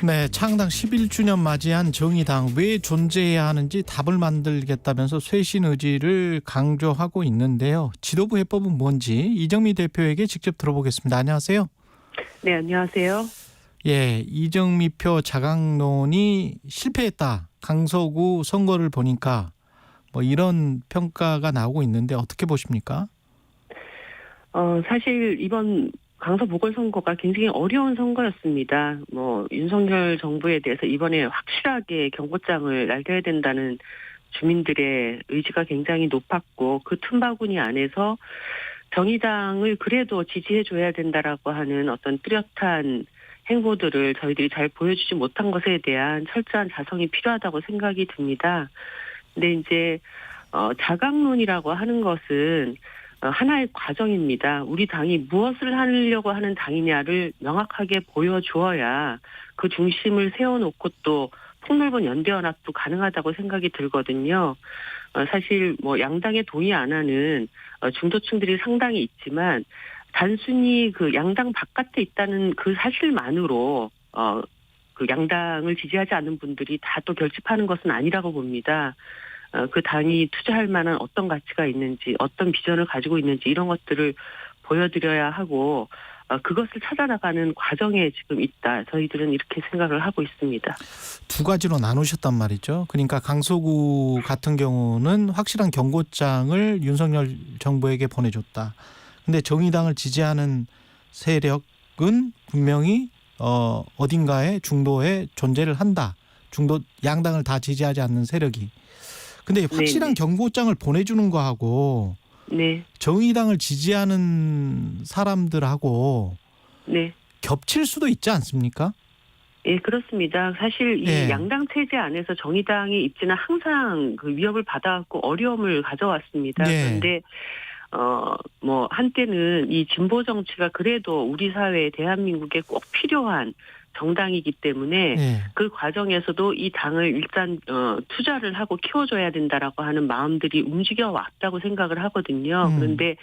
네, 창당 11주년 맞이한 정의당 왜 존재해야 하는지 답을 만들겠다면서 쇄신 의지를 강조하고 있는데요. 지도부 해법은 뭔지 이정미 대표에게 직접 들어보겠습니다. 안녕하세요. 네, 안녕하세요. 예, 이정미 표 자강론이 실패했다. 강서구 선거를 보니까 뭐 이런 평가가 나오고 있는데 어떻게 보십니까? 사실 이번 강서 보궐선거가 굉장히 어려운 선거였습니다. 윤석열 정부에 대해서 이번에 확실하게 경고장을 날려야 된다는 주민들의 의지가 굉장히 높았고, 그 틈바구니 안에서 정의당을 그래도 지지해줘야 된다라고 하는 어떤 뚜렷한 행보들을 저희들이 잘 보여주지 못한 것에 대한 철저한 자성이 필요하다고 생각이 듭니다. 근데 이제 자강론이라고 하는 것은 하나의 과정입니다. 우리 당이 무엇을 하려고 하는 당이냐를 명확하게 보여주어야 그 중심을 세워놓고 또 폭넓은 연대연합도 가능하다고 생각이 들거든요. 사실 양당에 동의 안 하는 중도층들이 상당히 있지만 단순히 그 양당 바깥에 있다는 그 사실만으로 그 양당을 지지하지 않는 분들이 다 또 결집하는 것은 아니라고 봅니다. 그 당이 투자할 만한 어떤 가치가 있는지, 어떤 비전을 가지고 있는지 이런 것들을 보여드려야 하고 그것을 찾아나가는 과정에 지금 있다. 저희들은 이렇게 생각을 하고 있습니다. 두 가지로 나누셨단 말이죠. 그러니까 강서구 같은 경우는 확실한 경고장을 윤석열 정부에게 보내줬다. 근데 정의당을 지지하는 세력은 분명히 어딘가에 중도에 존재를 한다. 중도 양당을 다 지지하지 않는 세력이. 근데 확실한 경고장을 보내주는 거하고 정의당을 지지하는 사람들하고 겹칠 수도 있지 않습니까? 예, 그렇습니다. 사실 이 양당 체제 안에서 정의당의 입지는 항상 그 위협을 받아왔고 어려움을 가져왔습니다. 그런데 한때는 이 진보 정치가 그래도 우리 사회에 대한민국에 꼭 필요한 정당이기 때문에 그 과정에서도 이 당을 일단 투자를 하고 키워줘야 된다라고 하는 마음들이 움직여 왔다고 생각을 하거든요. 그런데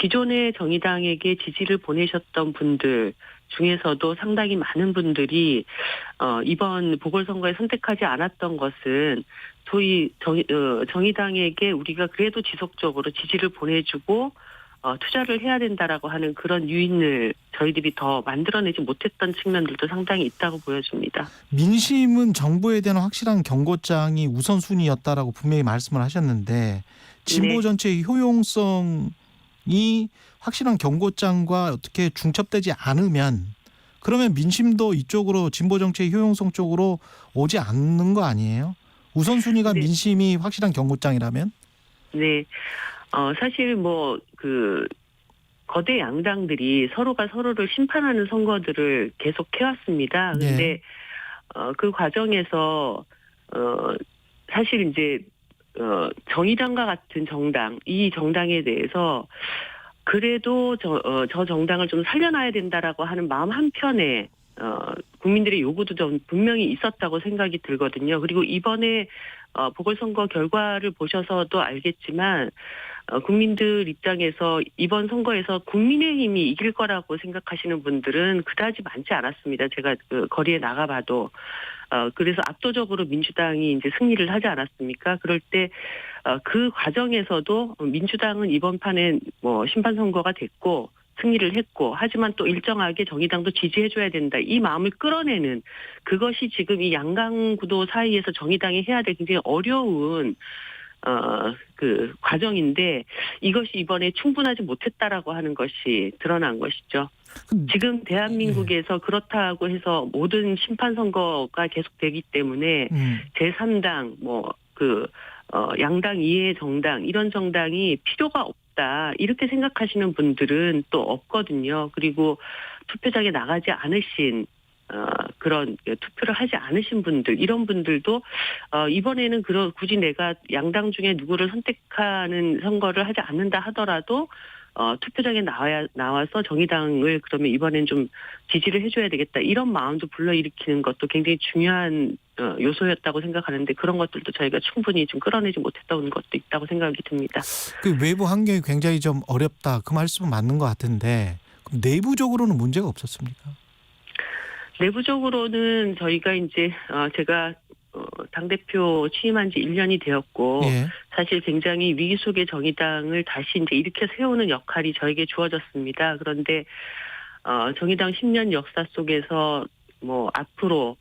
기존의 정의당에게 지지를 보내셨던 분들 중에서도 상당히 많은 분들이 이번 보궐선거에 선택하지 않았던 것은 소위 정의당에게 우리가 그래도 지속적으로 지지를 보내주고 투자를 해야 된다라고 하는 그런 유인을 저희들이 더 만들어내지 못했던 측면들도 상당히 있다고 보여집니다. 민심은 정부에 대한 확실한 경고장이 우선순위였다라고 분명히 말씀을 하셨는데 진보 전체의 효용성이 확실한 경고장과 어떻게 중첩되지 않으면 그러면 민심도 이쪽으로 진보 정치의 효용성 쪽으로 오지 않는 거 아니에요? 우선순위가 민심이 확실한 경고장이라면? 네. 사실 거대 양당들이 서로가 서로를 심판하는 선거들을 계속 해왔습니다. 그런데 그 과정에서 사실 이제 정의당과 같은 정당, 이 정당에 대해서 그래도 저 정당을 좀 살려놔야 된다라고 하는 마음 한편에 국민들의 요구도 좀 분명히 있었다고 생각이 들거든요. 그리고 이번에 보궐선거 결과를 보셔서도 알겠지만 국민들 입장에서 이번 선거에서 국민의힘이 이길 거라고 생각하시는 분들은 그다지 많지 않았습니다. 제가 거리에 나가봐도. 그래서 압도적으로 민주당이 이제 승리를 하지 않았습니까? 그럴 때 그 과정에서도 민주당은 이번 판에 심판 선거가 됐고 승리를 했고 하지만 또 일정하게 정의당도 지지해줘야 된다. 이 마음을 끌어내는 그것이 지금 이 양강 구도 사이에서 정의당이 해야 될 굉장히 어려운 그 과정인데 이것이 이번에 충분하지 못했다라고 하는 것이 드러난 것이죠. 지금 대한민국에서 그렇다고 해서 모든 심판 선거가 계속되기 때문에 제3당 양당 이외의 정당 이런 정당이 필요가 없다 이렇게 생각하시는 분들은 또 없거든요. 그리고 투표장에 나가지 않으신 그런 투표를 하지 않으신 분들 이런 분들도 이번에는 굳이 내가 양당 중에 누구를 선택하는 선거를 하지 않는다 하더라도 투표장에 나와서 정의당을 그러면 이번엔 좀 지지를 해줘야 되겠다 이런 마음도 불러일으키는 것도 굉장히 중요한 요소였다고 생각하는데 그런 것들도 저희가 충분히 좀 끌어내지 못했던 것도 있다고 생각이 듭니다. 그 외부 환경이 굉장히 좀 어렵다 그 말씀은 맞는 것 같은데 그럼 내부적으로는 문제가 없었습니까? 내부적으로는 저희가 이제 제가 당대표 취임한 지 1년이 되었고 예. 사실 굉장히 위기 속의 정의당을 다시 이제 일으켜 세우는 역할이 저에게 주어졌습니다. 그런데 정의당 10년 역사 속에서 뭐 앞으로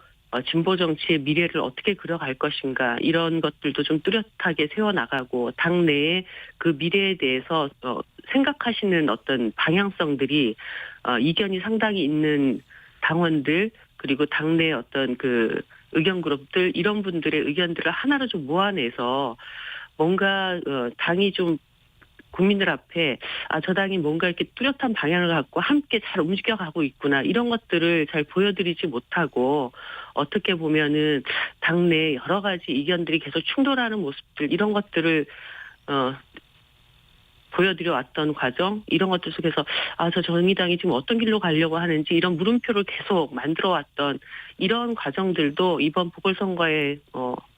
진보 정치의 미래를 어떻게 그려갈 것인가 이런 것들도 좀 뚜렷하게 세워나가고 당내에 그 미래에 대해서 생각하시는 어떤 방향성들이 이견이 상당히 있는 당원들 그리고 당내 어떤 그 의견 그룹들 이런 분들의 의견들을 하나로 좀 모아내서 뭔가 당이 좀 국민들 앞에 저 당이 뭔가 이렇게 뚜렷한 방향을 갖고 함께 잘 움직여가고 있구나 이런 것들을 잘 보여드리지 못하고 어떻게 보면은 당내 여러 가지 이견들이 계속 충돌하는 모습들 이런 것들을 보여드려 왔던 과정 이런 것들 속에서 저 정의당이 지금 어떤 길로 가려고 하는지 이런 물음표를 계속 만들어 왔던 이런 과정들도 이번 보궐선거에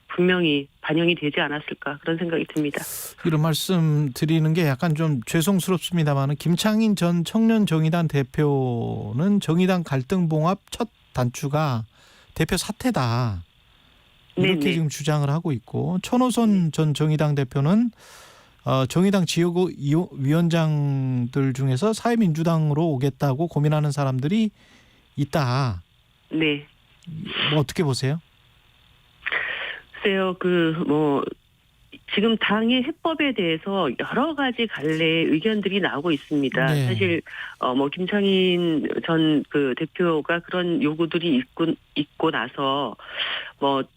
분명히 반영이 되지 않았을까 그런 생각이 듭니다. 이런 말씀 드리는 게 약간 좀 죄송스럽습니다만 김창인 전 청년정의당 대표는 정의당 갈등봉합 첫 단추가 대표 사퇴다. 이렇게 네네. 지금 주장을 하고 있고 천호선 전 정의당 대표는 정의당 지역위원장들 중에서 사회민주당으로 오겠다고 고민하는 사람들이 있다. 네. 뭐 어떻게 보세요? 글쎄요, 지금 당의 해법에 대해서 여러 가지 갈래의 의견들이 나오고 있습니다. 네. 사실, 김창인 전 그 대표가 그런 요구들이 있고 나서,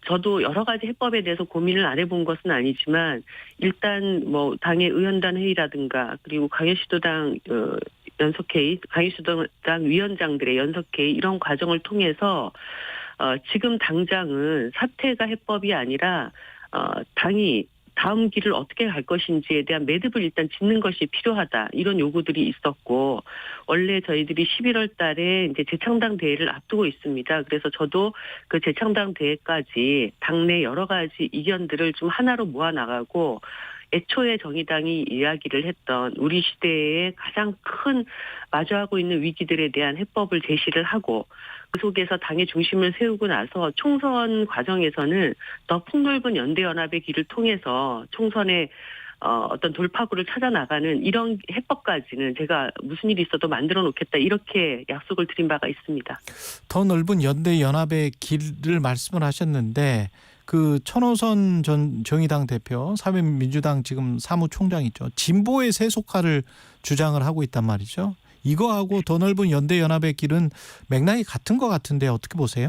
저도 여러 가지 해법에 대해서 고민을 안 해본 것은 아니지만, 일단 당의 의원단 회의라든가, 그리고 강요시도당, 연석회의, 강요시도당 위원장들의 연석회의, 이런 과정을 통해서, 지금 당장은 사퇴가 해법이 아니라 당이 다음 길을 어떻게 갈 것인지에 대한 매듭을 일단 짓는 것이 필요하다. 이런 요구들이 있었고 원래 저희들이 11월 달에 이제 재창당 대회를 앞두고 있습니다. 그래서 저도 그 재창당 대회까지 당내 여러 가지 이견들을 좀 하나로 모아 나가고 애초에 정의당이 이야기를 했던 우리 시대의 가장 큰 마주하고 있는 위기들에 대한 해법을 제시를 하고 그 속에서 당의 중심을 세우고 나서 총선 과정에서는 더 폭넓은 연대연합의 길을 통해서 총선에 어떤 돌파구를 찾아 나가는 이런 해법까지는 제가 무슨 일이 있어도 만들어 놓겠다 이렇게 약속을 드린 바가 있습니다. 더 넓은 연대연합의 길을 말씀을 하셨는데 그 천호선 전 정의당 대표 사회민주당 지금 사무총장이죠. 진보의 세속화를 주장을 하고 있단 말이죠. 이거하고 더 넓은 연대연합의 길은 맥락이 같은 것 같은데 어떻게 보세요?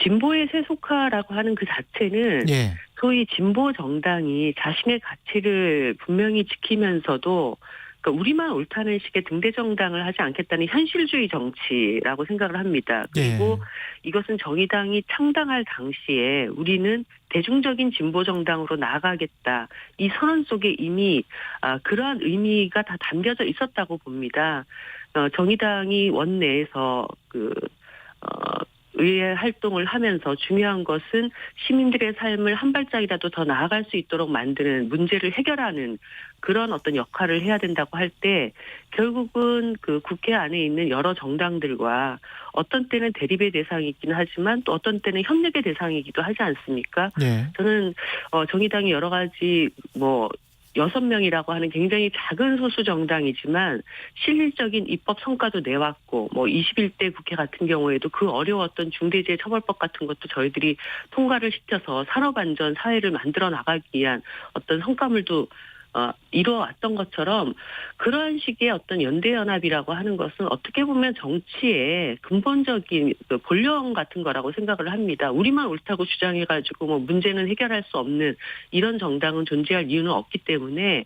진보의 세속화라고 하는 그 자체는 예. 소위 진보 정당이 자신의 가치를 분명히 지키면서도 그러니까 우리만 옳다는 식의 등대 정당을 하지 않겠다는 현실주의 정치라고 생각을 합니다. 그리고 이것은 정의당이 창당할 당시에 우리는 대중적인 진보 정당으로 나아가겠다. 이 선언 속에 이미 그러한 의미가 다 담겨져 있었다고 봅니다. 정의당이 원내에서 의회 활동을 하면서 중요한 것은 시민들의 삶을 한 발짝이라도 더 나아갈 수 있도록 만드는 문제를 해결하는 그런 어떤 역할을 해야 된다고 할 때 결국은 그 국회 안에 있는 여러 정당들과 어떤 때는 대립의 대상이기는 하지만 또 어떤 때는 협력의 대상이기도 하지 않습니까? 네. 저는 정의당이 여러 가지 6명이라고 하는 굉장히 작은 소수 정당이지만 실질적인 입법 성과도 내왔고 21대 국회 같은 경우에도 그 어려웠던 중대재해처벌법 같은 것도 저희들이 통과를 시켜서 산업안전 사회를 만들어 나가기 위한 어떤 성과물도 이루어왔던 것처럼 그러한 식의 어떤 연대연합이라고 하는 것은 어떻게 보면 정치의 근본적인 본령 같은 거라고 생각을 합니다. 우리만 옳다고 주장해가지고 문제는 해결할 수 없는 이런 정당은 존재할 이유는 없기 때문에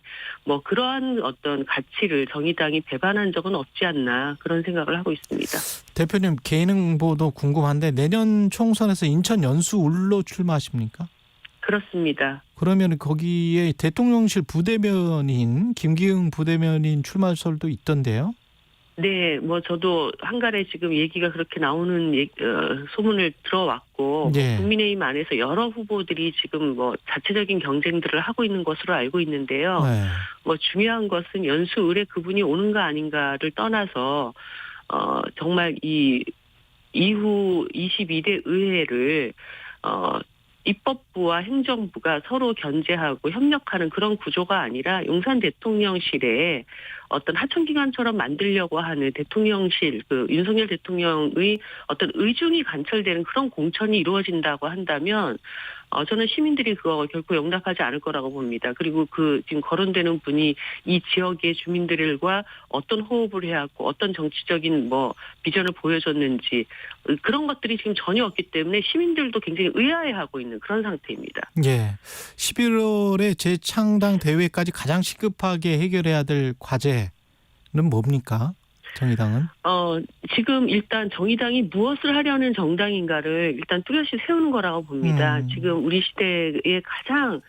그러한 어떤 가치를 정의당이 배반한 적은 없지 않나 그런 생각을 하고 있습니다. 대표님 개인 홍보도 궁금한데 내년 총선에서 인천 연수울로 출마하십니까? 그렇습니다. 그러면 거기에 대통령실 부대변인 김기흥 부대변인 출마설도 있던데요. 네, 저도 한간에 지금 얘기가 그렇게 나오는 소문을 들어왔고 네. 국민의힘 안에서 여러 후보들이 지금 자체적인 경쟁들을 하고 있는 것으로 알고 있는데요. 네. 중요한 것은 연수을에 그분이 오는가 아닌가를 떠나서 정말 이 이후 22대 의회를 입법부와 행정부가 서로 견제하고 협력하는 그런 구조가 아니라 용산 대통령실에 어떤 하청기관처럼 만들려고 하는 대통령실, 윤석열 대통령의 어떤 의중이 관철되는 그런 공천이 이루어진다고 한다면 저는 시민들이 그거 결코 용납하지 않을 거라고 봅니다. 그리고 지금 거론되는 분이 이 지역의 주민들과 어떤 호흡을 해왔고 어떤 정치적인 비전을 보여줬는지 그런 것들이 지금 전혀 없기 때문에 시민들도 굉장히 의아해하고 있는 그런 상태입니다. 예. 11월에 재창당 대회까지 가장 시급하게 해결해야 될 과제는 뭡니까? 정의당은? 지금 일단 정의당이 무엇을 하려는 정당인가를 일단 뚜렷이 세우는 거라고 봅니다. 지금 우리 시대의 가장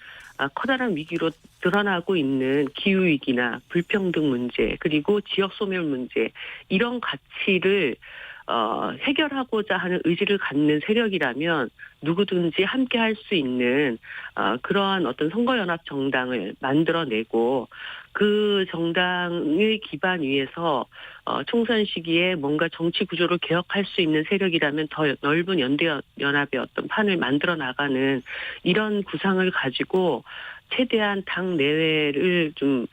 커다란 위기로 드러나고 있는 기후위기나 불평등 문제 그리고 지역 소멸 문제 이런 가치를 해결하고자 하는 의지를 갖는 세력이라면 누구든지 함께 할 수 있는 그러한 어떤 선거연합 정당을 만들어내고 그 정당의 기반 위에서 총선 시기에 뭔가 정치 구조를 개혁할 수 있는 세력이라면 더 넓은 연대연합의 어떤 판을 만들어 나가는 이런 구상을 가지고 최대한 당 내외를 좀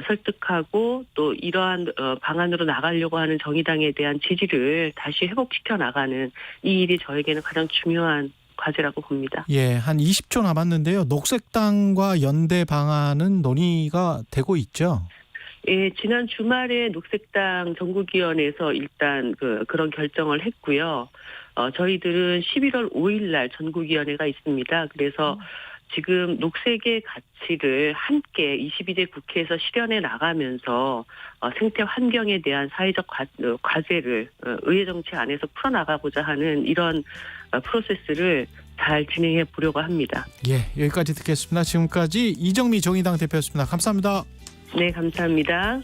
설득하고 또 이러한 방안으로 나가려고 하는 정의당에 대한 지지를 다시 회복시켜 나가는 이 일이 저에게는 가장 중요한 과제라고 봅니다. 예, 한 20초 남았는데요. 녹색당과 연대 방안은 논의가 되고 있죠? 예, 지난 주말에 녹색당 전국위원회에서 일단 그런 결정을 했고요. 저희들은 11월 5일 날 전국위원회가 있습니다. 그래서 지금 녹색의 가치를 함께 22대 국회에서 실현해 나가면서 생태 환경에 대한 사회적 과제를 의회 정치 안에서 풀어나가고자 하는 이런 프로세스를 잘 진행해 보려고 합니다. 예, 여기까지 듣겠습니다. 지금까지 이정미 정의당 대표였습니다. 감사합니다. 네, 감사합니다.